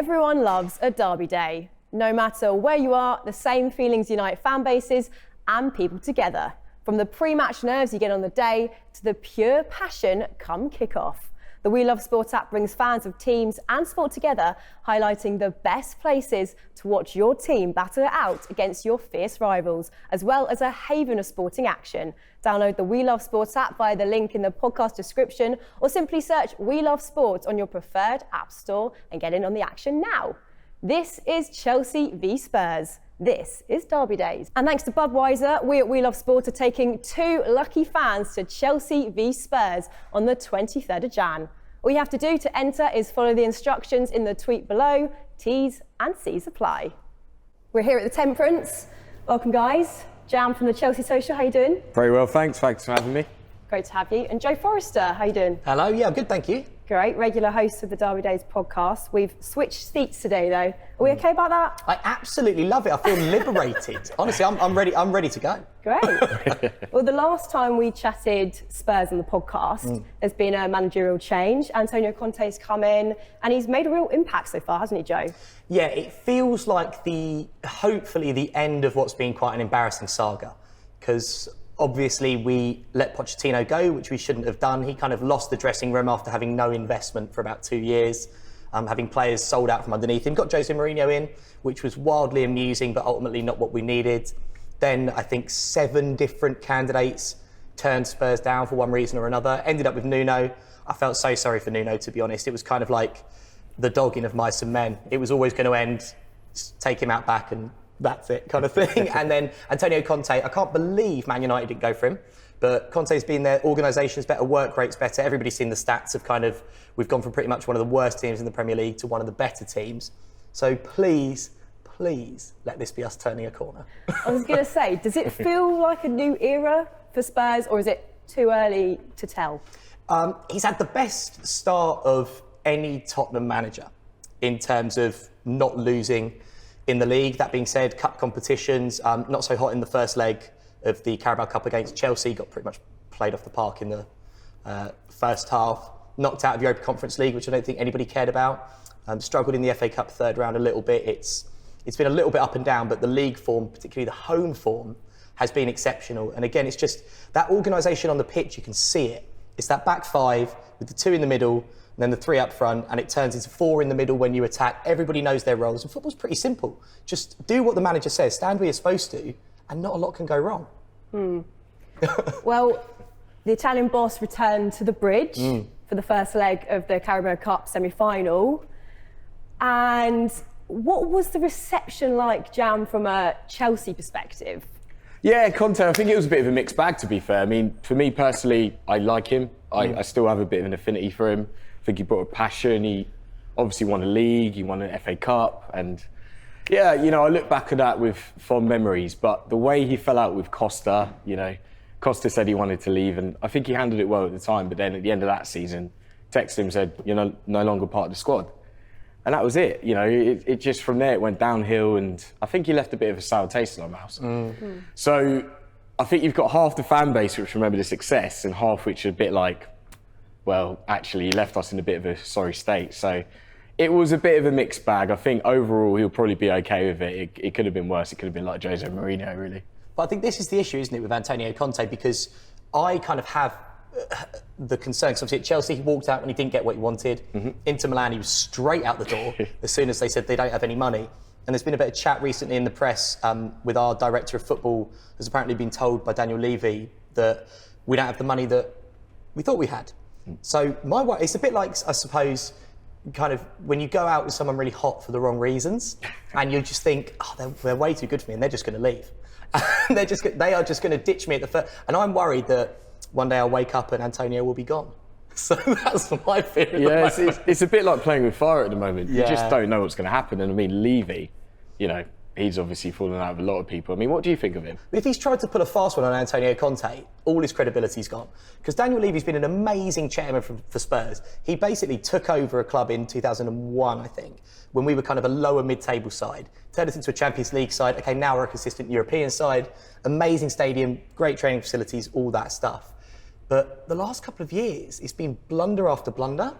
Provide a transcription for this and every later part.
Everyone loves a derby day. No matter where you are, the same feelings unite fan bases and people together. From the pre-match nerves you get on the day to the pure passion come kick-off. The We Love Sport app brings fans of teams and sport together, highlighting the best places to watch your team battle it out against your fierce rivals, as well as a haven of sporting action. Download the We Love Sport app via the link in the podcast description, or simply search We Love Sport on your preferred app store and get in on the action now. This is Chelsea v Spurs. This is Derby Days. And thanks to Budweiser, we at We Love Sport are taking 2 lucky fans to Chelsea v Spurs on the 23rd of Jan. All you have to do to enter is follow the instructions in the tweet below. T's and C's apply. We're here at the Temperance. Welcome, guys. Jam from the Chelsea Social, how you doing? Very well, thanks. Thanks for having me. Great to have you. And Joe Forrester, how you doing? Hello, yeah, I'm good, thank you. Great, regular host of the Derby Days podcast. We've switched seats today, though. Are we okay about that? I absolutely love it. I feel liberated. Honestly, I'm ready to go. Great. Well, the last time we chatted Spurs on the podcast, there's been a managerial change. Antonio Conte's come in, and he's made a real impact so far, hasn't he, Joe? Yeah, it feels like hopefully the end of what's been quite an embarrassing saga, because obviously we let Pochettino go, which we shouldn't have done. He kind of lost the dressing room after having no investment for about 2 years, having players sold out from underneath him. Got Jose Mourinho in, which was wildly amusing, but ultimately not what we needed. Then I think 7 different candidates turned Spurs down for one reason or another. Ended up with Nuno. I felt so sorry for Nuno, to be honest. It was kind of like the dogging of mice and men. It was always going to end, take him out back and that's it kind of thing. And then Antonio Conte, I can't believe Man United didn't go for him, but Conte's been there, organisation's better, work rate's better, everybody's seen the stats of kind of, we've gone from pretty much one of the worst teams in the Premier League to one of the better teams. So please let this be us turning a corner. I was going to say, does it feel like a new era for Spurs, or is it too early to tell? He's had the best start of any Tottenham manager in terms of not losing in the league. That being said, cup competitions, not so hot in the first leg of the Carabao Cup against Chelsea, got pretty much played off the park in the first half. Knocked out of Europa Conference League, which I don't think anybody cared about. Struggled in the FA Cup third round a little bit. It's been a little bit up and down, but the league form, particularly the home form, has been exceptional. And again, it's just that organisation on the pitch, you can see it. It's that back 5 with the 2 in the middle, and then the 3 up front, and it turns into 4 in the middle when you attack. Everybody knows their roles, and football's pretty simple. Just do what the manager says, stand where you're supposed to, and not a lot can go wrong. Well, the Italian boss returned to the bridge for the first leg of the Carabao Cup semi-final. And what was the reception like, Jam, from a Chelsea perspective? Yeah, Conte, I think it was a bit of a mixed bag, to be fair. I mean, for me personally, I like him. I still have a bit of an affinity for him. I think he brought a passion. He obviously won a league, he won an FA Cup. And yeah, I look back at that with fond memories. But the way he fell out with Costa, Costa said he wanted to leave. And I think he handled it well at the time. But then at the end of that season, texted him, said, you're no longer part of the squad. And that was it. It just from there, it went downhill. And I think he left a bit of a sour taste in our mouths. So I think you've got half the fan base which remember the success and half which are a bit like, well, actually, he left us in a bit of a sorry state. So it was a bit of a mixed bag. I think overall, he'll probably be okay with it. It could have been worse. It could have been like Jose Mourinho, really. But I think this is the issue, isn't it, with Antonio Conte? Because I kind of have the concern. Because obviously at Chelsea, he walked out when he didn't get what he wanted. Inter Milan, he was straight out the door as soon as they said they don't have any money. And there's been a bit of chat recently in the press with our director of football, who's apparently been told by Daniel Levy that we don't have the money that we thought we had. So it's a bit like, I suppose, kind of when you go out with someone really hot for the wrong reasons, and you just think, oh, they're way too good for me, and they're just going to leave. And they are just going to ditch me at the first. And I'm worried that one day I'll wake up and Antonio will be gone. So that's my fear. Yeah, it's a bit like playing with fire at the moment. You just don't know what's going to happen. And I mean, Levy, he's obviously fallen out with a lot of people. I mean, what do you think of him? If he's tried to pull a fast one on Antonio Conte, all his credibility's gone. Because Daniel Levy's been an amazing chairman for Spurs. He basically took over a club in 2001, I think, when we were kind of a lower mid-table side. Turned us into a Champions League side. Okay, now we're a consistent European side. Amazing stadium, great training facilities, all that stuff. But the last couple of years, it's been blunder after blunder.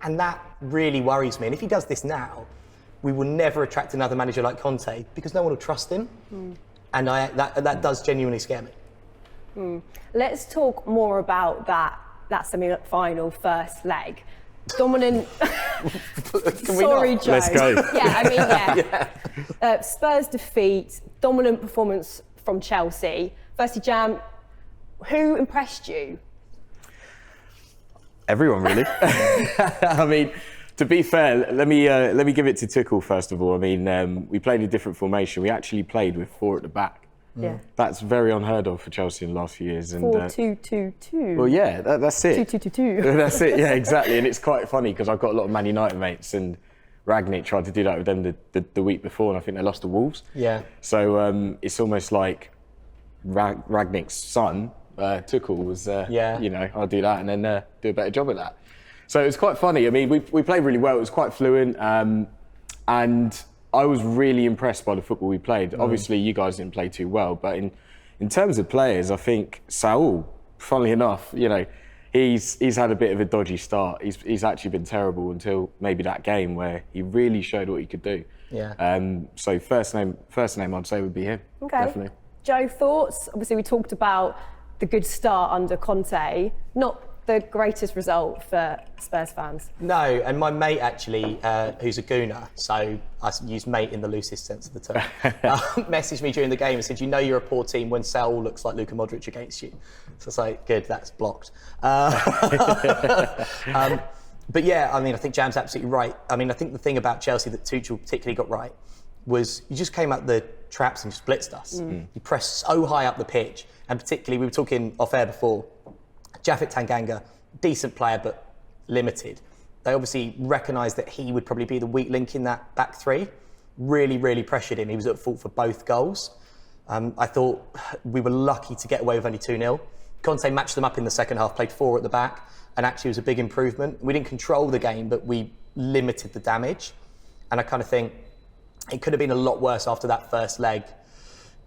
And that really worries me. And if he does this now, we will never attract another manager like Conte because no one will trust him. And that does genuinely scare me. Let's talk more about that semi-final first leg. Dominant. Sorry, Joe. Let's go. Yeah, I mean, yeah. Spurs defeat, dominant performance from Chelsea. Firstly, Jam, who impressed you? Everyone, really. I mean, to be fair, let me give it to Tuchel first of all. I mean, we played a different formation. We actually played with 4 at the back. Yeah. That's very unheard of for Chelsea in the last few years. And 4-2-2-2. well, yeah, that's it. 2-2-2-2. That's it. Yeah, exactly. And it's quite funny because I've got a lot of Man United mates, and Rangnick tried to do that with them the week before, and I think they lost to Wolves. Yeah. So it's almost like Rangnick's son, Tuchel, was, you know, I'll do that and then do a better job at that. So it was quite funny. I mean, we played really well. It was quite fluent, and I was really impressed by the football we played. Obviously, you guys didn't play too well, but in terms of players, I think Saul, funnily enough, you know, he's had a bit of a dodgy start. He's actually been terrible until maybe that game where he really showed what he could do. Yeah. So first name I'd say would be him. Okay. Definitely. Joe, thoughts? Obviously, we talked about the good start under Conte. Not the greatest result for Spurs fans. No, and my mate actually, who's a gooner, so I use mate in the loosest sense of the term, messaged me during the game and said, you know you're a poor team when Saul looks like Luka Modric against you. So it's like, good, that's blocked. But yeah, I mean, I think Jam's absolutely right. I mean, I think the thing about Chelsea that Tuchel particularly got right was you just came out the traps and just blitzed us. You pressed so high up the pitch, and particularly, we were talking off air before, Japhet Tanganga, decent player, but limited. They obviously recognised that he would probably be the weak link in that back three. Really, really pressured him. He was at fault for both goals. I thought we were lucky to get away with only 2-0. Conte matched them up in the second half, played 4 at the back, and actually it was a big improvement. We didn't control the game, but we limited the damage. And I kind of think it could have been a lot worse after that first leg.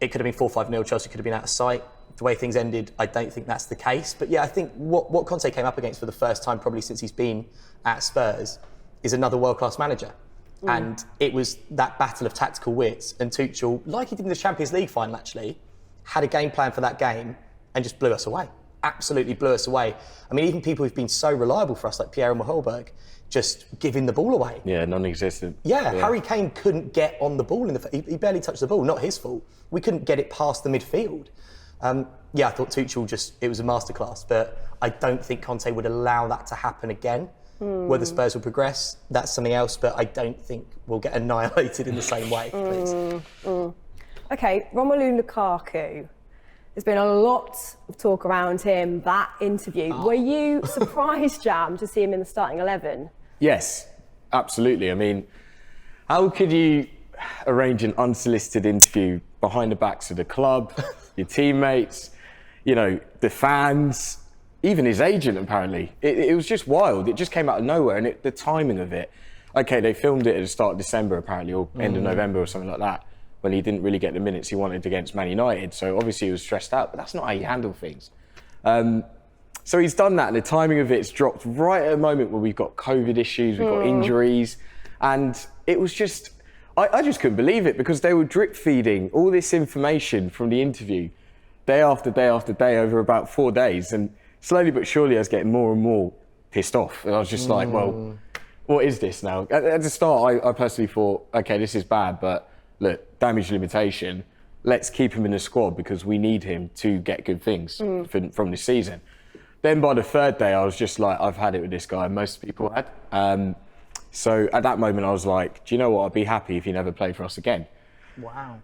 It could have been 4-5-0. Chelsea could have been out of sight. The way things ended, I don't think that's the case. But yeah, I think what Conte came up against for the first time probably since he's been at Spurs is another world-class manager. And it was that battle of tactical wits. And Tuchel, like he did in the Champions League final actually, had a game plan for that game and just blew us away. Absolutely blew us away. I mean, even people who've been so reliable for us, like Pierre Maholberg, just giving the ball away. Yeah, non-existent. Yeah, Harry Kane couldn't get on the ball. He barely touched the ball, not his fault. We couldn't get it past the midfield. Yeah, I thought Tuchel it was a masterclass, but I don't think Conte would allow that to happen again. Whether Spurs will progress, that's something else, but I don't think we'll get annihilated in the same way, please. Okay, Romalu Lukaku. There's been a lot of talk around him, that interview. Were you surprised, Jam, to see him in the starting 11? Yes, absolutely. I mean, how could you arrange an unsolicited interview behind the backs of the club, your teammates, you know, the fans, even his agent, apparently? It was just wild. It just came out of nowhere, and the timing of it. Okay, they filmed it at the start of December, apparently, or end of November or something like that, when he didn't really get the minutes he wanted against Man United. So obviously he was stressed out, but that's not how you handle things. So he's done that, and the timing of it's dropped right at a moment where we've got COVID issues, we've got injuries, and it was just, I just couldn't believe it, because they were drip feeding all this information from the interview day after day after day over about 4 days, and slowly but surely I was getting more and more pissed off, and I was just like, well, what is this now? At the start, I personally thought, okay, this is bad, but look, damage limitation, let's keep him in the squad because we need him to get good things from this season. Then by the third day, I was just like, I've had it with this guy. Most people had. So at that moment, I was like, do you know what? I'd be happy if he never played for us again. Wow.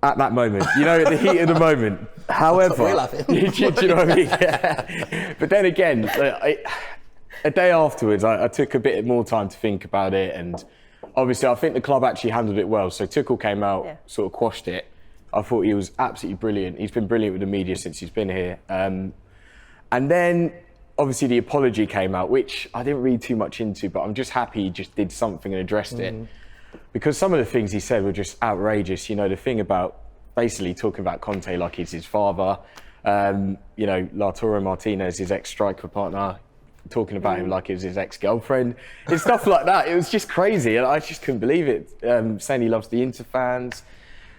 At that moment, you know, at the heat of the moment. However, do you know what I mean? Yeah. But then again, a day afterwards, I took a bit more time to think about it, and obviously, I think the club actually handled it well. So Tuchel came out, sort of quashed it. I thought he was absolutely brilliant. He's been brilliant with the media since he's been here. And then, obviously, the apology came out, which I didn't read too much into, but I'm just happy he just did something and addressed it. Because some of the things he said were just outrageous. You know, the thing about basically talking about Conte like he's his father. You know, Lautaro Martinez, his ex-striker partner, talking about him like it was his ex-girlfriend. It's stuff like that. It was just crazy, and I just couldn't believe it. Saying he loves the Inter fans.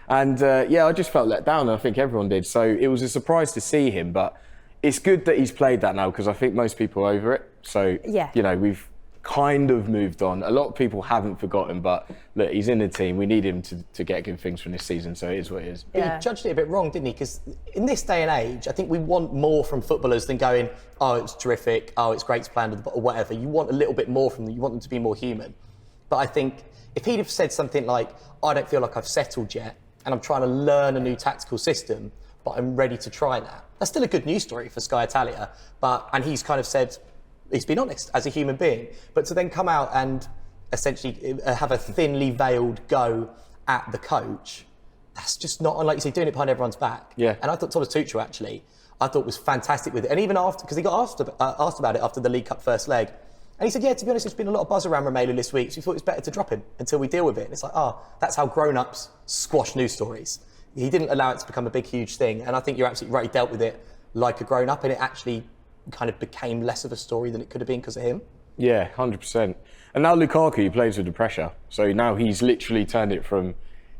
And I just felt let down, and I think everyone did. So it was a surprise to see him, but it's good that he's played that now, because I think most people are over it. So, we've kind of moved on. A lot of people haven't forgotten, but look, he's in the team. We need him to get good things from this season, so it is what it is. But he judged it a bit wrong, didn't he? Because in this day and age, I think we want more from footballers than going, oh, it's terrific, oh, it's great to play under the or whatever. You want a little bit more from them. You want them to be more human. But I think if he'd have said something like, I don't feel like I've settled yet, and I'm trying to learn a new tactical system, but I'm ready to try that. That's still a good news story for Sky Italia. And he's kind of said, he's been honest as a human being. But to then come out and essentially have a thinly veiled go at the coach, that's just not, like you say, doing it behind everyone's back. Yeah. And I thought Thomas Tuchel actually, was fantastic with it. And even after, because he got asked about it after the League Cup first leg. And he said, to be honest, there's been a lot of buzz around Romelu this week, so we thought it was better to drop him until we deal with it. And it's like, that's how grown-ups squash news stories. He didn't allow it to become a big, huge thing. And I think you're absolutely right, he dealt with it like a grown-up, and it actually kind of became less of a story than it could have been because of him. Yeah, 100%. And now Lukaku, he plays with the pressure. So now he's literally turned it from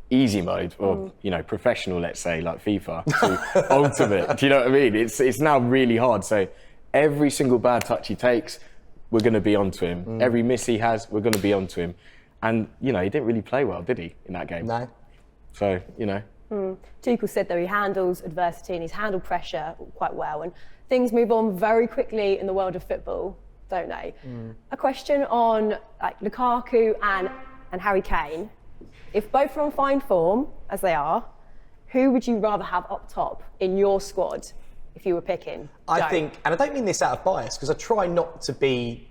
easy mode, or professional, let's say, like FIFA, to ultimate. Do you know what I mean? It's now really hard. So every single bad touch he takes, we're going to be onto him. Every miss he has, we're going to be onto him. And, he didn't really play well, did he, in that game? No. So, Tuchel said, though, he handles adversity and he's handled pressure quite well. And things move on very quickly in the world of football, don't they? A question on Lukaku and Harry Kane. If both are on fine form, as they are, who would you rather have up top in your squad if you were picking? I think, and I don't mean this out of bias, because I try not to be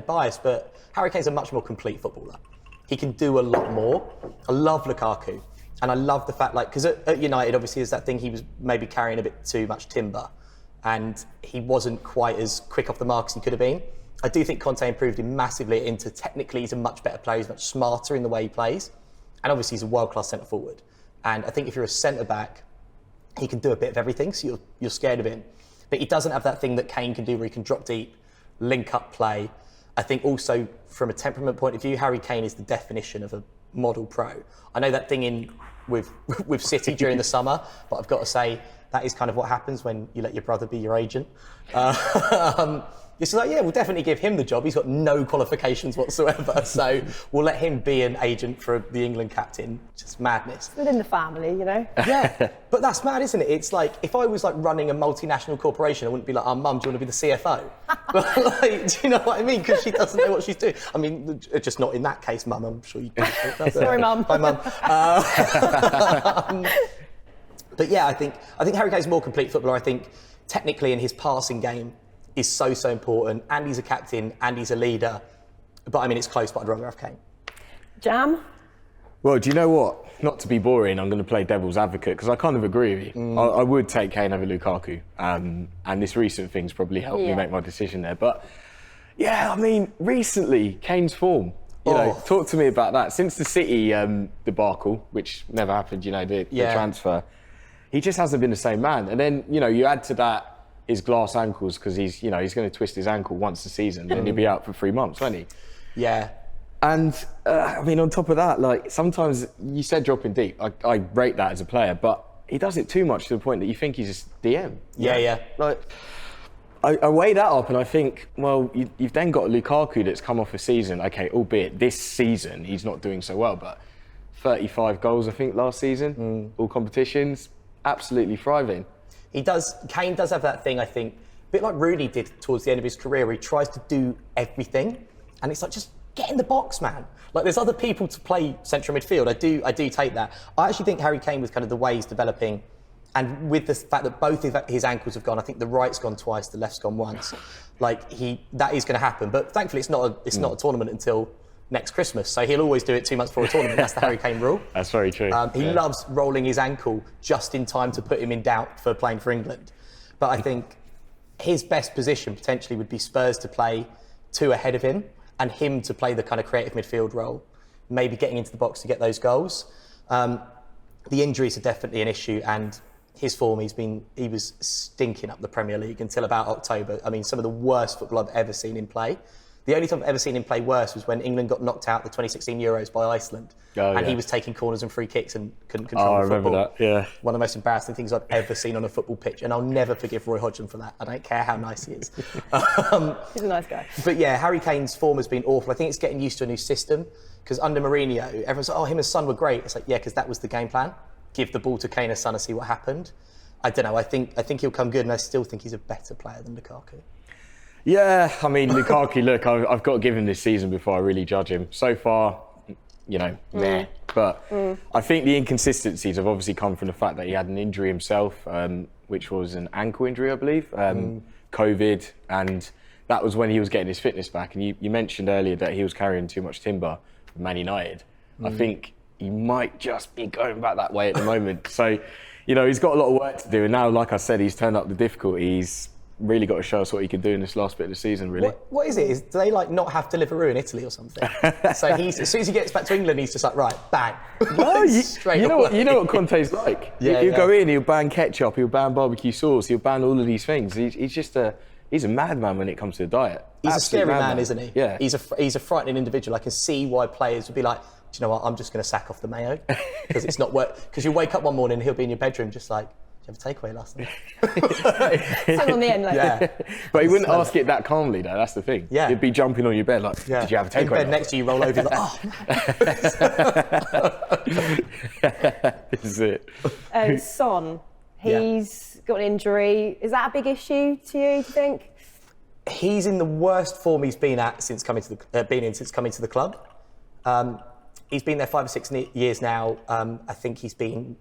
biased, but Harry Kane's a much more complete footballer. He can do a lot more. I love Lukaku, and I love the fact, because at United, obviously, there's that thing he was maybe carrying a bit too much timber, and he wasn't quite as quick off the mark as he could have been. I do think Conte improved him massively into technically he's a much better player, he's much smarter in the way he plays, and obviously he's a world-class centre-forward. And I think if you're a centre-back, he can do a bit of everything, so you're scared of him. But he doesn't have that thing that Kane can do where he can drop deep, link up play. I think also from a temperament point of view, Harry Kane is the definition of a model pro. I know that thing with City during the summer, but I've got to say that is kind of what happens when you let your brother be your agent. It's like, we'll definitely give him the job. He's got no qualifications whatsoever. So we'll let him be an agent for the England captain. Just madness. Within the family, Yeah, but that's mad, isn't it? It's like, if I was running a multinational corporation, I wouldn't be like, Mum, do you want to be the CFO? But do you know what I mean? Because she doesn't know what she's doing. I mean, just not in that case, Mum. I'm sure you do. Sorry, Mum. Bye, Mum. But yeah, I think Harry Kane's a more complete footballer. I think technically in his passing game is so important, and he's a captain and he's a leader. But I mean, it's close, but I'd rather have Kane. Jam? Well, do you know what? Not to be boring, I'm going to play devil's advocate, because I kind of agree with you. I would take Kane over Lukaku, and this recent thing's probably helped me make my decision there. But yeah, I mean, recently, Kane's form. You know, talk to me about that. Since the City debacle, which never happened, the transfer, he just hasn't been the same man. And then, you add to that his glass ankles, because he's going to twist his ankle once a season, then he'll be out for 3 months, won't he? Yeah. And I mean, on top of that, sometimes you said dropping deep. I rate that as a player, but he does it too much to the point that you think he's just DM. Yeah. I weigh that up and I think, well, you've then got Lukaku that's come off a season. Okay, albeit this season he's not doing so well, but 35 goals I think last season, all competitions, absolutely thriving. Kane does have that thing, I think, a bit like Rooney did towards the end of his career, where he tries to do everything, and it's like, just get in the box, man. There's other people to play central midfield. I do take that. I actually think Harry Kane, with kind of the way he's developing, and with the fact that both his ankles have gone, I think the right's gone twice, the left's gone once. That is going to happen. But thankfully, it's not a tournament until next Christmas, so he'll always do it 2 months before a tournament. That's the Harry Kane rule. That's very true. He loves rolling his ankle just in time to put him in doubt for playing for England. But I think his best position potentially would be Spurs to play 2 ahead of him, and him to play the kind of creative midfield role, maybe getting into the box to get those goals. The injuries are definitely an issue, and his form, he was stinking up the Premier League until about October. I mean, some of the worst football I've ever seen him play. The only time I've ever seen him play worse was when England got knocked out the 2016 Euros by Iceland. And he was taking corners and free kicks and couldn't control the football. I remember that, yeah. One of the most embarrassing things I've ever seen on a football pitch. And I'll never forgive Roy Hodgson for that. I don't care how nice he is. He's a nice guy. But yeah, Harry Kane's form has been awful. I think it's getting used to a new system. Because under Mourinho, everyone's like, oh, him and Son were great. It's like, yeah, because that was the game plan. Give the ball to Kane and Son and see what happened. I don't know. I think he'll come good, and I still think he's a better player than Lukaku. Yeah, I mean, Lukaku, look, I've got to give him this season before I really judge him. So far, meh. But I think the inconsistencies have obviously come from the fact that he had an injury himself, which was an ankle injury, I believe, COVID, and that was when he was getting his fitness back. And you mentioned earlier that he was carrying too much timber with Man United. I think he might just be going back that way at the moment. So, he's got a lot of work to do. And now, like I said, he's turned up the difficulties. Really got to show us what he can do in this last bit of the season, really. What is it? Do they not have Deliveroo in Italy or something? So as soon as he gets back to England, he's just like, right, bang. No, you know what Conte's like. He'll go in, he'll ban ketchup, he'll ban barbecue sauce, he'll ban all of these things. He's a madman when it comes to the diet. He's a scary man, isn't he? Yeah. He's a frightening individual. I can see why players would be like, do you know what? I'm just going to sack off the mayo because it's not work. Because you wake up one morning, and he'll be in your bedroom just like, did you have a takeaway last night? Hang on the end, like. Yeah. But he wouldn't ask it that calmly, though. That's the thing. Yeah. He'd be jumping on your bed like, did you have a takeaway? In bed next to you, roll over, like, oh, man. This is it. Son, he's got an injury. Is that a big issue to you, do you think? He's in the worst form he's been at since coming to the club. He's been there 5 or 6 years now. I think he's been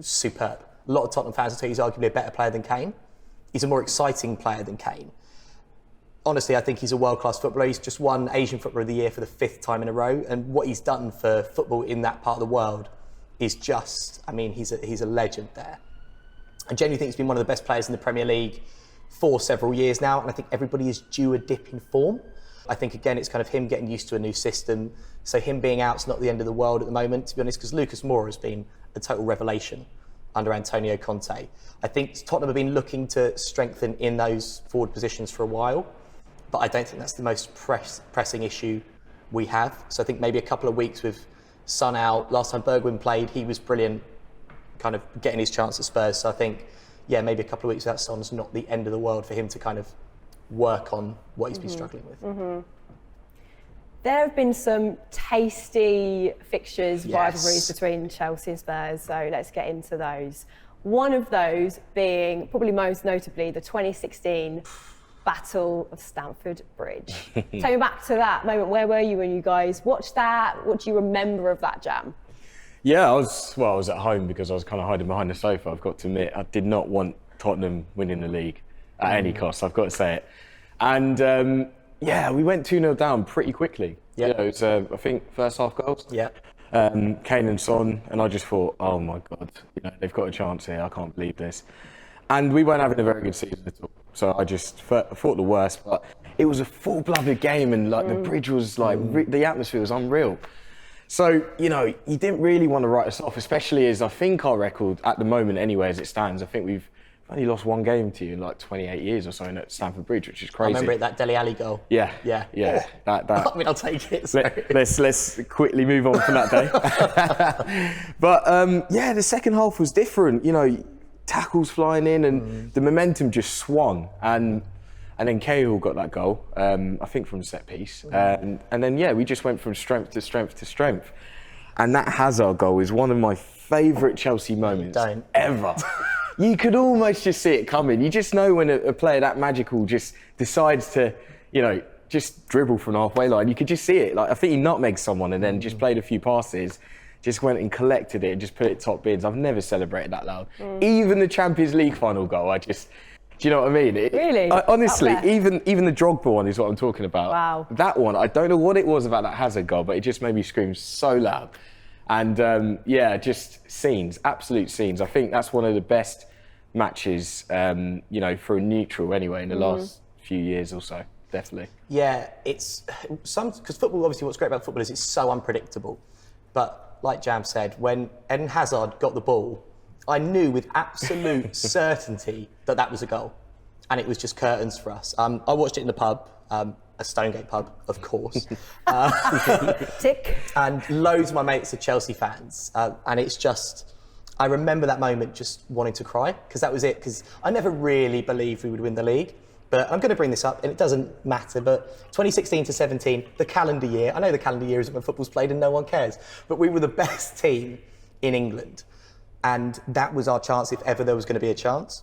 superb. A lot of Tottenham fans will tell you he's arguably a better player than Kane. He's a more exciting player than Kane. Honestly, I think he's a world-class footballer. He's just won Asian Footballer of the Year for the 5th time in a row. And what he's done for football in that part of the world is just, I mean, he's a legend there. I genuinely think he's been one of the best players in the Premier League for several years now. And I think everybody is due a dip in form. I think, again, it's kind of him getting used to a new system. So him being out's not the end of the world at the moment, to be honest, because Lucas Moura has been a total revelation under Antonio Conte. I think Tottenham have been looking to strengthen in those forward positions for a while, but I don't think that's the most pressing issue we have. So I think maybe a couple of weeks with Son out. Last time Bergwijn played, he was brilliant, kind of getting his chance at Spurs. So I think, yeah, maybe a couple of weeks without Son's not the end of the world for him to kind of work on what he's been struggling with. There have been some tasty fixtures, rivalries between Chelsea and Spurs, so let's get into those. One of those being, probably most notably, the 2016 Battle of Stamford Bridge. Take me back to that moment. Where were you when you guys watched that? What do you remember of that jam? Yeah, I was at home because I was kind of hiding behind the sofa, I've got to admit. I did not want Tottenham winning the league at any cost, I've got to say it. And we went 2-0 down pretty quickly. Yeah. It was, I think, first half goals. Yeah. Kane and Son, and I just thought, oh my God, they've got a chance here, I can't believe this. And we weren't having a very good season at all. So I just thought the worst, but it was a full-blooded game, and the bridge was the atmosphere was unreal. So, you didn't really want to write us off, especially as I think our record at the moment anyway, as it stands, I think we've only lost one game to you in 28 years or something at Stamford Bridge, which is crazy. I remember that Dele Alli goal. Yeah. Oh. That. I mean, I'll take it. Let's quickly move on from that day. But the second half was different. Tackles flying in, and the momentum just swung. And then Cahill got that goal, I think from set piece. And then we just went from strength to strength to strength. And that Hazard goal is one of my favourite Chelsea moments ever. You could almost just see it coming. You just know when a player that magical just decides to, just dribble from the halfway line. You could just see it. I think he nutmegged someone and then just played a few passes, just went and collected it and just put it top bins. I've never celebrated that loud. Even the Champions League final goal, do you know what I mean? Really? Honestly, even the Drogba one is what I'm talking about. Wow. That one, I don't know what it was about that Hazard goal, but it just made me scream so loud. And just scenes, absolute scenes. I think that's one of the best matches, for a neutral anyway in the last few years or so, definitely. Yeah, it's because football, obviously what's great about football is it's so unpredictable. But like Jam said, when Eden Hazard got the ball, I knew with absolute certainty that that was a goal. And it was just curtains for us. I watched it in the pub, a Stonegate pub, of course. Tick. And loads of my mates are Chelsea fans. And it's just, I remember that moment just wanting to cry, because that was it. Because I never really believed we would win the league. But I'm going to bring this up, and it doesn't matter, but 2016 to 17, the calendar year, I know the calendar year isn't when football's played and no one cares, but we were the best team in England. And that was our chance if ever there was going to be a chance.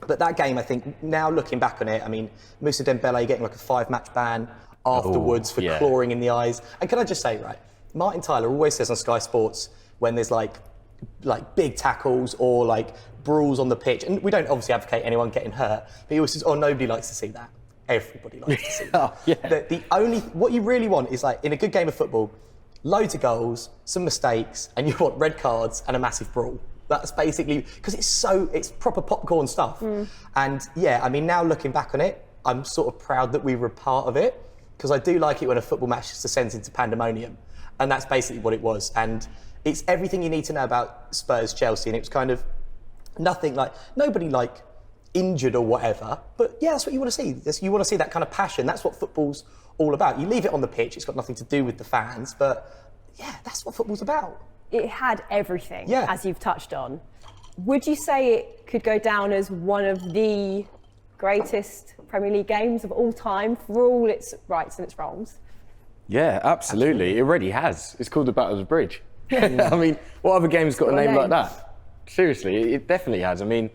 But that game, I think, now looking back on it, I mean, Moussa Dembele getting like a 5-match ban afterwards for clawing in the eyes. And can I just say, right, Martin Tyler always says on Sky Sports when there's like big tackles or like brawls on the pitch, and we don't obviously advocate anyone getting hurt, but he always says, oh, nobody likes to see that. Everybody likes to see that. The only, what you really want is like, in a good game of football, loads of goals, some mistakes, and you want red cards and a massive brawl. That's basically, because it's proper popcorn stuff. And yeah, I mean, now looking back on it, I'm sort of proud that we were part of it, because I do like it when a football match just descends into pandemonium. And that's basically what it was. And it's everything you need to know about Spurs Chelsea, and it was kind of nothing like, nobody like injured or whatever, but yeah, that's what you want to see. You want to see that kind of passion. That's what football's all about. You leave it on the pitch, it's got nothing to do with the fans, but yeah, that's what football's about. It had everything, as you've touched on. Would you say it could go down as one of the greatest Premier League games of all time for all its rights and its wrongs? Yeah, absolutely. It already has. It's called the Battle of the Bridge. I mean, what other game's got a name like that? Seriously, it definitely has. I mean,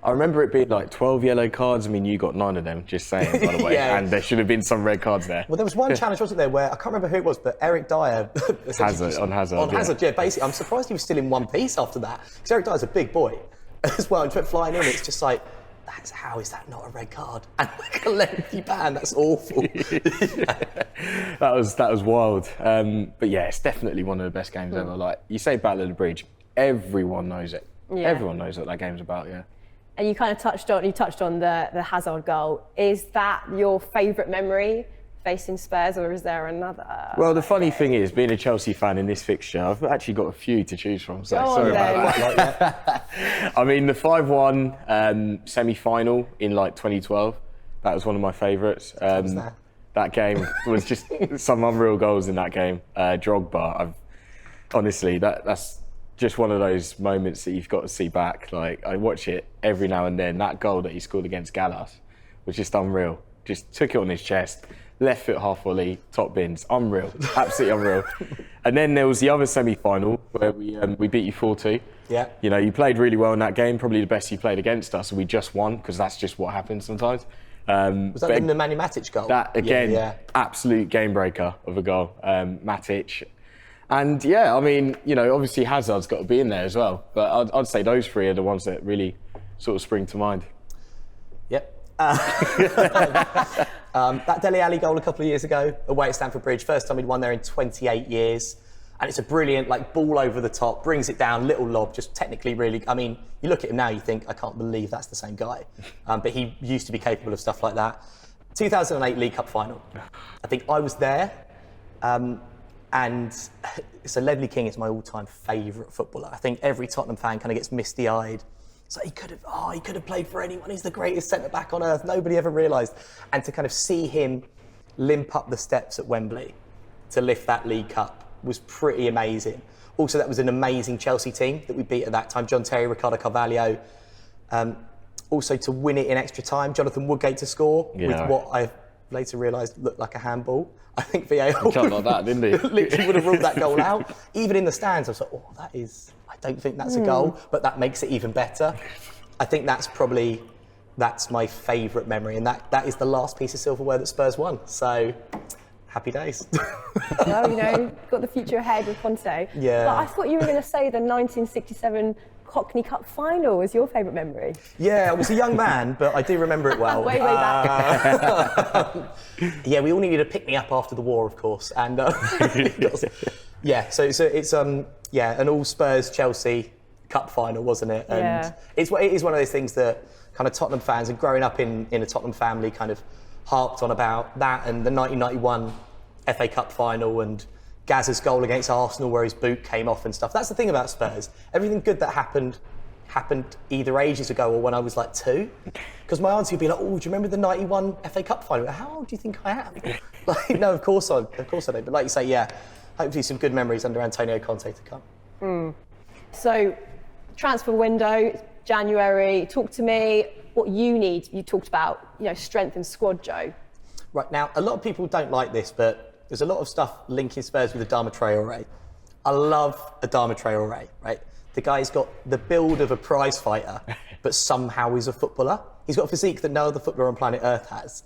I remember it being like 12 yellow cards. I mean, you got 9 of them, just saying, by the way. And there should have been some red cards there. Well, there was one challenge, wasn't there, where I can't remember who it was, but Eric Dyer... Hazard. On Hazard, yeah. Basically, I'm surprised he was still in one piece after that. Because Eric Dyer's a big boy as well. And he went flying in, it's just like, how is that not a red card? And like a lengthy ban, that's awful. That was wild. But yeah, it's definitely one of the best games ever. Like, you say Battle of the Bridge, everyone knows it. Yeah. Everyone knows what that game's about, yeah. And you kind of touched on the Hazard goal. Is that your favourite memory facing Spurs, or is there another? Well, the funny thing is, being a Chelsea fan in this fixture, I've actually got a few to choose from, so sorry about that. I mean, the 5-1 semi-final in like 2012, that was one of my favourites. That game was just some unreal goals in that game. Drogba, honestly, that's just one of those moments that you've got to see back. Like, I watch it every now and then. That goal that he scored against Gallas was just unreal. Just took it on his chest, left foot half volley, top bins. Unreal, absolutely unreal. And then there was the other semi-final where we beat you 4-2. Yeah. You know, you played really well in that game, probably the best you played against us, and we just won, because that's just what happens sometimes. Was that the Nemanja Matic goal? That, again, absolute game breaker of a goal. Matic. And yeah, I mean, you know, obviously Hazard's got to be in there as well. But I'd say those three are the ones that really sort of spring to mind. Yep. That Dele Alli goal a couple of years ago, away at Stamford Bridge, first time he'd won there in 28 years. And it's a brilliant, like, ball over the top, brings it down, little lob, just technically really, I mean, you look at him now, you think, I can't believe that's the same guy. But he used to be capable of stuff like that. 2008 League Cup final. I think I was there. And so Ledley King is my all-time favourite footballer. I think every Tottenham fan kind of gets misty-eyed. So he could have played for anyone. He's the greatest centre-back on earth. Nobody ever realised. And to kind of see him limp up the steps at Wembley to lift that League Cup was pretty amazing. Also, that was an amazing Chelsea team that we beat at that time. John Terry, Ricardo Carvalho. Also, to win it in extra time, Jonathan Woodgate to score with what I later realised looked like a handball. I think VAR like that, didn't he? literally would have ruled that goal out. Even in the stands, I was like, I don't think that's a goal, but that makes it even better. I think that's my favourite memory, and that is the last piece of silverware that Spurs won. So, happy days. Well, you know, got the future ahead with Conte. Yeah. But I thought you were going to say the 1967 Cockney Cup final was your favourite memory. Yeah, I was a young man, but I do remember it well. way back. Yeah, we all needed to pick me up after the war, of course, and yeah. So it's an all Spurs Chelsea Cup final, wasn't it? And it is one of those things that kind of Tottenham fans, and growing up in a Tottenham family, kind of harped on about that, and the 1991 FA Cup final, and Gazza's goal against Arsenal where his boot came off and stuff. That's the thing about Spurs. Everything good that happened happened either ages ago or when I was like 2. Because my auntie would be like, "Oh, do you remember the '91 FA Cup final?" How old do you think I am? Like, no, of course I don't. But like you say, yeah, hopefully some good memories under Antonio Conte to come. So, transfer window, January. Talk to me what you need. You talked about, strength and squad, Joe. Right, now, a lot of people don't like this, but there's a lot of stuff linking Spurs with Adama Traore. I love Adama Traore, right? The guy's got the build of a prize fighter, but somehow he's a footballer. He's got a physique that no other footballer on planet Earth has.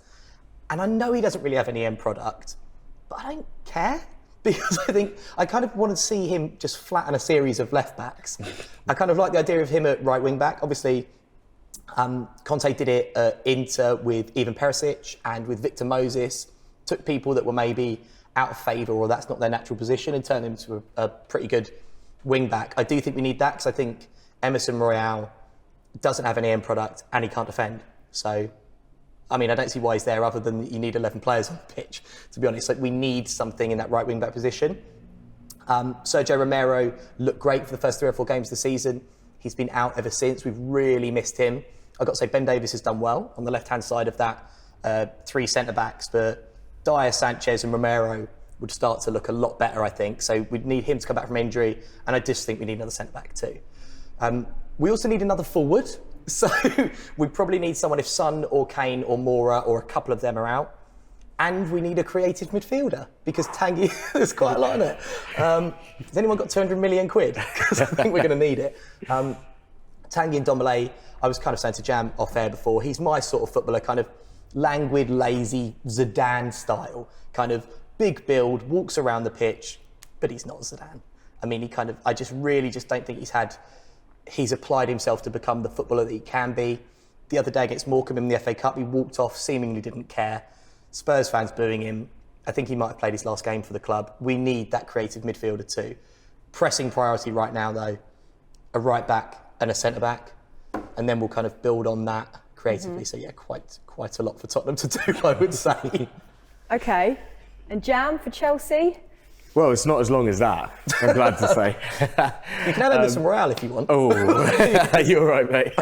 And I know he doesn't really have any end product, but I don't care, because I kind of want to see him just flatten a series of left backs. I kind of like the idea of him at right wing back. Obviously, Conte did it at Inter with Ivan Perisic and with Victor Moses. Took people that were maybe out of favour or that's not their natural position and turned them into a pretty good wing back. I do think we need that, because I think Emerson Royale doesn't have any end product and he can't defend. So, I mean, I don't see why he's there other than that you need 11 players on the pitch, to be honest. Like, we need something in that right wing back position. Sergio Romero looked great for the first 3 or 4 games of the season. He's been out ever since. We've really missed him. I've got to say, Ben Davies has done well on the left-hand side of that 3 centre-backs, but Dyer, Sanchez and Romero would start to look a lot better, I think. So we'd need him to come back from injury, and I just think we need another centre-back too. We also need another forward. So we probably need someone if Son or Kane or Moura or a couple of them are out. And we need a creative midfielder, because Tanguy, there's quite a lot in it. Has anyone got 200 million quid? Because I think we're going to need it. Tanguy and Dombele, I was kind of saying to Jam off air before, he's my sort of footballer, kind of languid, lazy, Zidane style, kind of big build, walks around the pitch, but he's not Zidane. I mean, I just really don't think he's applied himself to become the footballer that he can be. The other day against Morecambe in the FA Cup, he walked off, seemingly didn't care. Spurs fans booing him. I think he might have played his last game for the club. We need that creative midfielder too. Pressing priority right now though, a right back and a centre back, and then we'll kind of build on that creatively. So yeah, quite a lot for Tottenham to do, I would say. Okay, and Jam for Chelsea? Well, it's not as long as that, I'm glad to say. You can add Emerson Royale if you want. Oh, you're right, mate.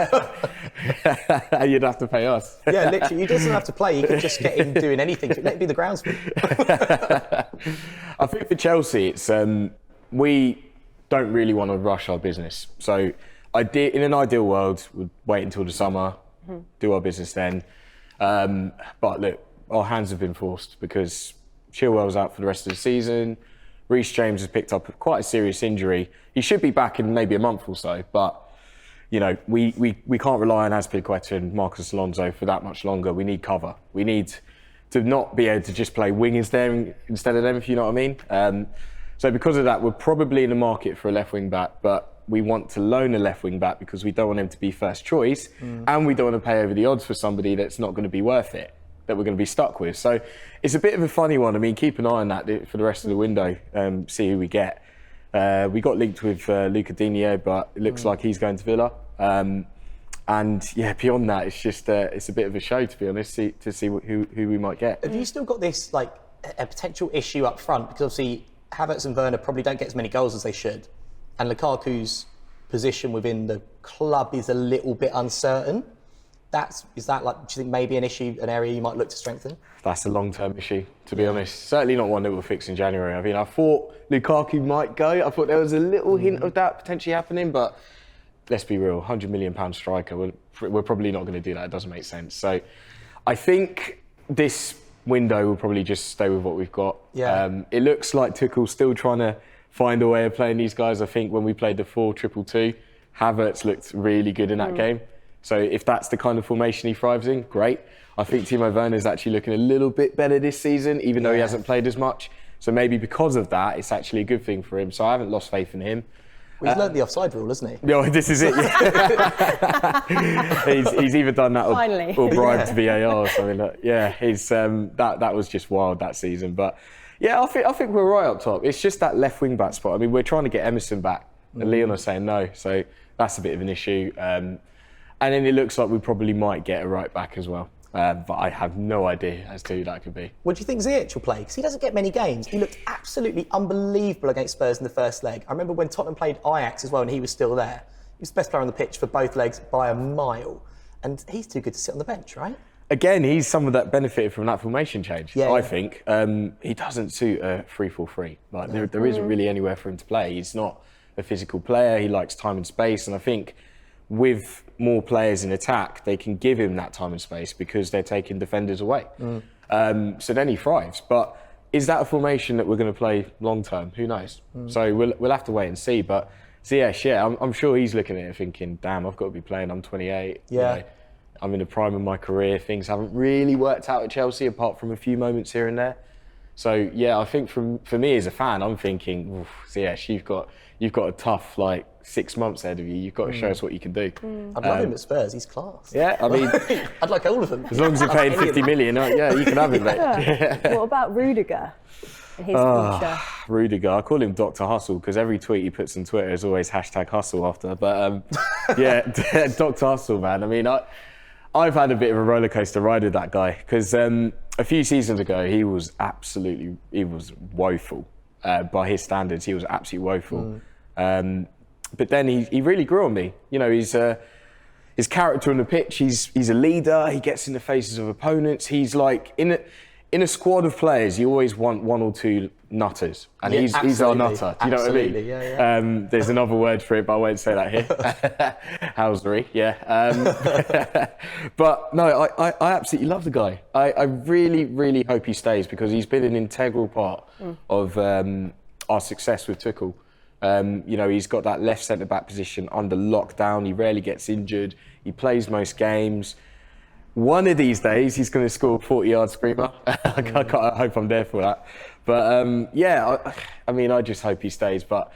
You'd have to pay us. Yeah, literally, he doesn't have to play. You could just get him doing anything. Let him be the groundsman. I think for Chelsea, it's we don't really want to rush our business. So in an ideal world, we'd wait until the summer, do our business then. But look, our hands have been forced because Chilwell's out for the rest of the season. Reece James has picked up quite a serious injury. He should be back in maybe a month or so, but we can't rely on Azpilicueta and Marcus Alonso for that much longer. We need cover. We need to not be able to just play wingers there instead of them, if you know what I mean. So because of that, we're probably in the market for a left wing back, but we want to loan a left wing back because we don't want him to be first choice, and we don't want to pay over the odds for somebody that's not going to be worth it, that we're going to be stuck with. So it's a bit of a funny one. I mean, keep an eye on that for the rest of the window, see who we get. We got linked with Luca Digne, but it looks like he's going to Villa. And yeah, beyond that, it's just it's a bit of a show, to be honest, to see who we might get. Have you still got this like a potential issue up front? Because obviously Havertz and Werner probably don't get as many goals as they should, and Lukaku's position within the club is a little bit uncertain. Is that like, do you think maybe an issue, an area you might look to strengthen? That's a long-term issue, to be honest. Certainly not one that we'll fix in January. I mean, I thought Lukaku might go. I thought there was a little hint of that potentially happening, but let's be real, £100 million striker, we're probably not going to do that. It doesn't make sense. So I think this window will probably just stay with what we've got. Yeah. It looks like Tuchel's still trying to find a way of playing these guys. I think when we played the 4-2-2, Havertz looked really good in that game. So if that's the kind of formation he thrives in, great. I think Timo Werner's actually looking a little bit better this season, even though he hasn't played as much. So maybe because of that, it's actually a good thing for him. So I haven't lost faith in him. Well, he's learnt the offside rule, hasn't he? No, this is it. Yeah. he's either done that or bribed VAR or something. That was just wild that season. But yeah, I think we're right up top. It's just that left wing back spot. I mean, we're trying to get Emerson back, and Leon are saying no. So that's a bit of an issue. And then it looks like we probably might get a right back as well. But I have no idea as to who that could be. What do you think Ziyech will play? Because he doesn't get many games. He looked absolutely unbelievable against Spurs in the first leg. I remember when Tottenham played Ajax as well and he was still there. He's the best player on the pitch for both legs by a mile. And he's too good to sit on the bench, right? Again, he's someone that benefited from that formation change, Yeah, I yeah. think. He doesn't suit a 3-4-3. Like, there isn't really anywhere for him to play. He's not a physical player. He likes time and space. And I think with more players in attack, they can give him that time and space because they're taking defenders away. So then he thrives. But is that a formation that we're going to play long term? Who knows? So we'll have to wait and see. But Ziyech, I'm sure he's looking at it thinking, damn, I've got to be playing. I'm 28. Yeah. You know, I'm in the prime of my career. Things haven't really worked out at Chelsea apart from a few moments here and there. So yeah, I think for me as a fan, I'm thinking, Ziyech, you've got a tough 6 months ahead of you. You've got to show us what you can do. I'd love him at Spurs. He's class. Yeah, I mean, I'd like all of them. as long as you're paying 50 million, yeah, you can have him, mate. What about Rudiger and his future? Rudiger, I call him Dr. Hustle because every tweet he puts on Twitter is always #hustle after. But yeah, Dr. Hustle, man. I mean, I've had a bit of a roller coaster ride with that guy because a few seasons ago he was woeful by his standards. He was absolutely woeful. But then he really grew on me. You know, his character on the pitch. He's a leader. He gets in the faces of opponents. He's like in a squad of players, you always want one or two nutters, and Yeah, he's our nutter. Do you know what I mean? Absolutely, yeah. There's another word for it, but I won't say that here. Housery, yeah. But no, I absolutely love the guy. I really, really hope he stays because he's been an integral part of our success with Tuchel. You know, he's got that left centre-back position under lockdown. He rarely gets injured. He plays most games. One of these days, he's going to score a 40-yard screamer. I hope I'm there for that. But yeah, I mean, I just hope he stays. But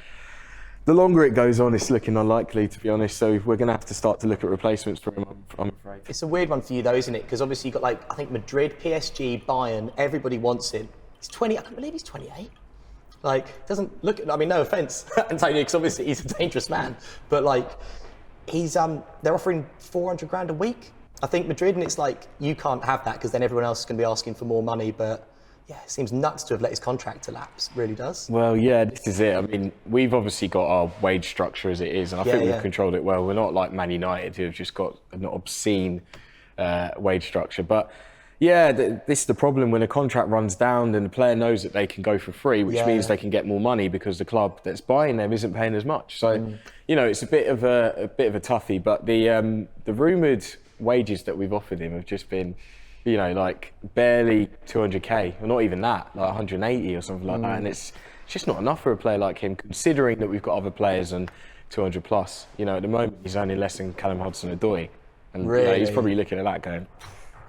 the longer it goes on, it's looking unlikely, to be honest. So we're going to have to start to look at replacements for him, I'm afraid. It's a weird one for you, though, isn't it? Because obviously you've got, I think Madrid, PSG, Bayern, everybody wants him. He's 20, I can't believe he's 28. Doesn't look, I mean, no offence, Antonio, because obviously he's a dangerous man. But, he's, they're offering 400 grand a week. I think Madrid, and it's you can't have that because then everyone else is going to be asking for more money. But yeah, it seems nuts to have let his contract elapse. It really does. Well, yeah, this is it. I mean, we've obviously got our wage structure as it is, and I think we've controlled it well. We're not like Man United, who have just got an obscene wage structure. But yeah, this is the problem when a contract runs down, then the player knows that they can go for free, which means they can get more money because the club that's buying them isn't paying as much. So, you know, it's a bit of a toughie. But the rumoured wages that we've offered him have just been, you know, barely 200k, or not even that, 180 or something like that. And it's just not enough for a player like him, considering that we've got other players on 200 plus. You know, at the moment he's only less than Callum Hudson-Odoi, and really? You know, he's probably looking at that going,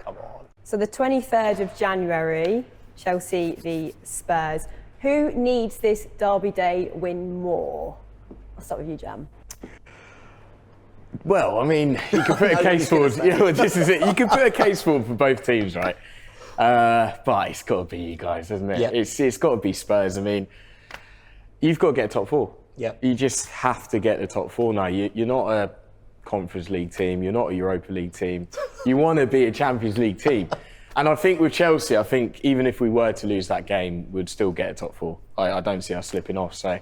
come on. So the 23rd of January, Chelsea v Spurs. Who needs this Derby Day win more? I'll start with you, Jam. Well, I mean, you can put a case forward. This is it. You can put a case forward for both teams, right? But it's got to be you guys, hasn't it? Yeah. It's got to be Spurs. I mean, you've got to get top four. Yeah. You just have to get the top four now. You're not a Conference League team. You're not a Europa League team. You want to be a Champions League team. And I think with Chelsea, I think even if we were to lose that game, we'd still get a top four. I don't see us slipping off. So,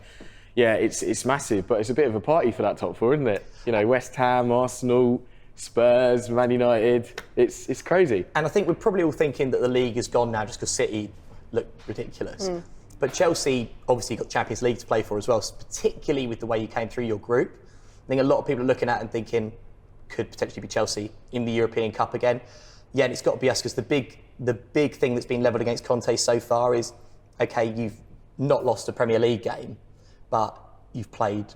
yeah, it's massive, but it's a bit of a party for that top four, isn't it? You know, West Ham, Arsenal, Spurs, Man United. It's crazy. And I think we're probably all thinking that the league is gone now just because City look ridiculous. But Chelsea obviously got Champions League to play for as well, particularly with the way you came through your group. I think a lot of people are looking at it and thinking could potentially be Chelsea in the European Cup again. Yeah, and it's got to be us because the big thing that's been levelled against Conte so far is, okay, you've not lost a Premier League game, but you've played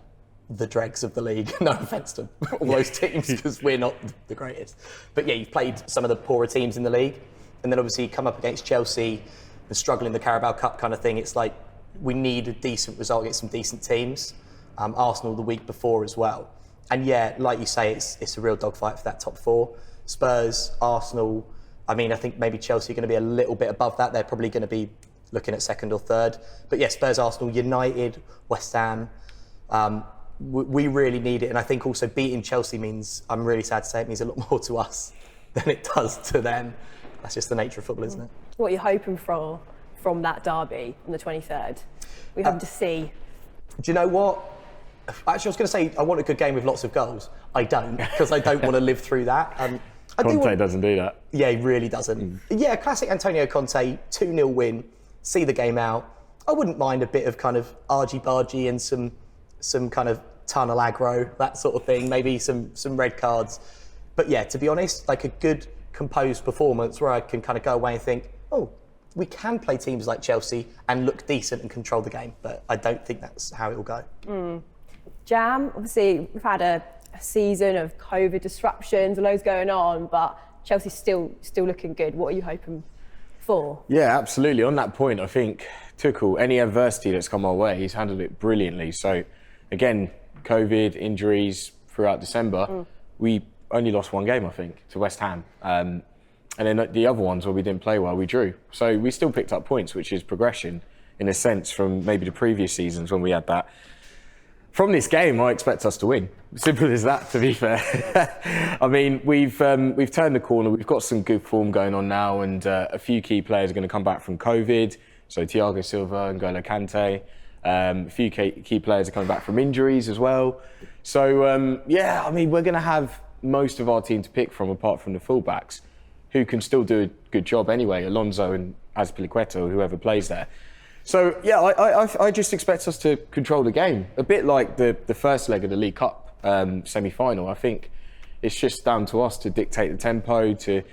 the dregs of the league. No offence to all those teams because we're not the greatest. But yeah, you've played some of the poorer teams in the league. And then obviously you come up against Chelsea and struggle in the Carabao Cup kind of thing. It's like we need a decent result against some decent teams. Arsenal the week before as well. And yeah, like you say, it's a real dogfight for that top four. Spurs, Arsenal, I mean, I think maybe Chelsea are going to be a little bit above that. They're probably going to be looking at second or third. But yeah, Spurs, Arsenal, United, West Ham, we really need it. And I think also beating Chelsea means, I'm really sad to say, it means a lot more to us than it does to them. That's just the nature of football, isn't it? What are you hoping for from that derby on the 23rd? We hope to see. Do you know what? Actually, I was going to say I want a good game with lots of goals. I don't, because I don't want to live through that. Conte doesn't do that. Yeah, he really doesn't. Yeah, classic Antonio Conte, 2-0 win, see the game out. I wouldn't mind a bit of kind of argy-bargy and some kind of tunnel aggro, that sort of thing, maybe some red cards. But yeah, to be honest, like a good composed performance where I can kind of go away and think, oh, we can play teams like Chelsea and look decent and control the game. But I don't think that's how it will go. Jam, obviously we've had a season of COVID disruptions, loads going on, but Chelsea's still looking good. What are you hoping for? Yeah, absolutely. On that point, I think Tuchel, any adversity that's come our way, he's handled it brilliantly. So again, COVID, injuries throughout December, we only lost one game, I think, to West Ham. And then the other ones where we didn't play well, we drew. So we still picked up points, which is progression in a sense from maybe the previous seasons when we had that. From this game, I expect us to win. Simple as that, to be fair. I mean, we've turned the corner. We've got some good form going on now, and a few key players are going to come back from COVID. So Thiago Silva and N'Golo Kante. A few key players are coming back from injuries as well. So, yeah, I mean, we're going to have most of our team to pick from, apart from the fullbacks, who can still do a good job anyway. Alonso and Azpilicueta, or whoever plays there. So, yeah, I just expect us to control the game. A bit like the first leg of the League Cup semi-final. I think it's just down to us to dictate the tempo, to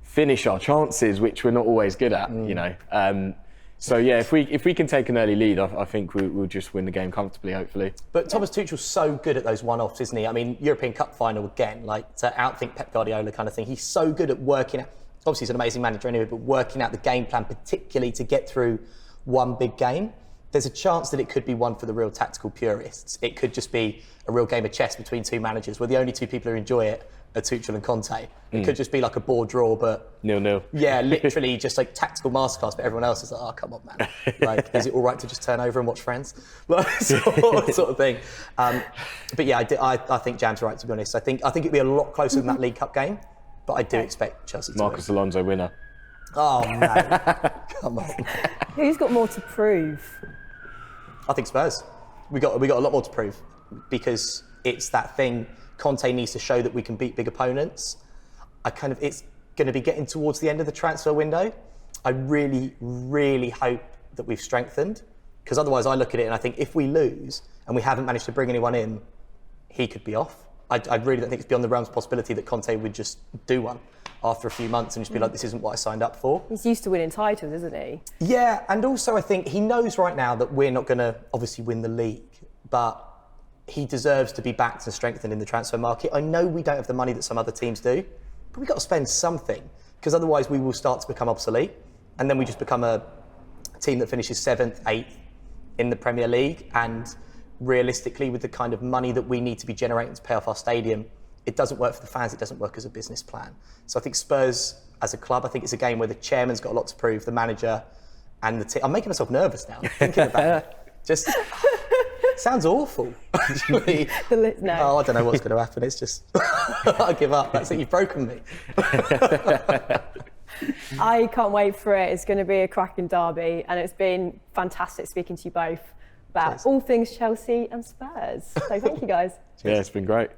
finish our chances, which we're not always good at, you know. So, yeah, if we can take an early lead, I think we'll just win the game comfortably, hopefully. But Thomas Tuchel's so good at those one-offs, isn't he? I mean, European Cup final again, like to outthink Pep Guardiola kind of thing. He's so good at working out, obviously he's an amazing manager anyway, but working out the game plan, particularly to get through one big game. There's a chance that it could be one for the real tactical purists. It could just be a real game of chess between two managers where the only two people who enjoy it are Tuchel and Conte. It could just be like a board draw, but 0-0. Yeah, literally just like tactical masterclass, but everyone else is like, oh, come on, man. Like, is it all right to just turn over and watch Friends? Like, sort of thing. But yeah, I think Jam's right, to be honest. I think it'd be a lot closer than that League Cup game, but I do expect Chelsea to Marcus win. Alonso winner. Oh, no. Come on. Who's got more to prove? I think Spurs. We got a lot more to prove because it's that thing. Conte needs to show that we can beat big opponents. It's going to be getting towards the end of the transfer window. I really, really hope that we've strengthened, because otherwise I look at it and I think if we lose and we haven't managed to bring anyone in, he could be off. I really don't think it's beyond the realms of possibility that Conte would just do one after a few months and just be like, this isn't what I signed up for. He's used to winning titles, isn't he? Yeah, and also I think he knows right now that we're not going to obviously win the league, but he deserves to be backed and strengthened in the transfer market. I know we don't have the money that some other teams do, but we've got to spend something, because otherwise we will start to become obsolete, and then we just become a team that finishes 7th, 8th in the Premier League. And realistically, with the kind of money that we need to be generating to pay off our stadium, it doesn't work for the fans, it doesn't work as a business plan. So I think Spurs, as a club, I think it's a game where the chairman's got a lot to prove, the manager and the team. I'm making myself nervous now, thinking about it. Just sounds awful, actually. No. Oh, I don't know what's going to happen. It's just, I give up. That's it, you've broken me. I can't wait for it. It's going to be a cracking derby, and it's been fantastic speaking to you both about all things Chelsea and Spurs. So thank you guys. Yeah, it's been great.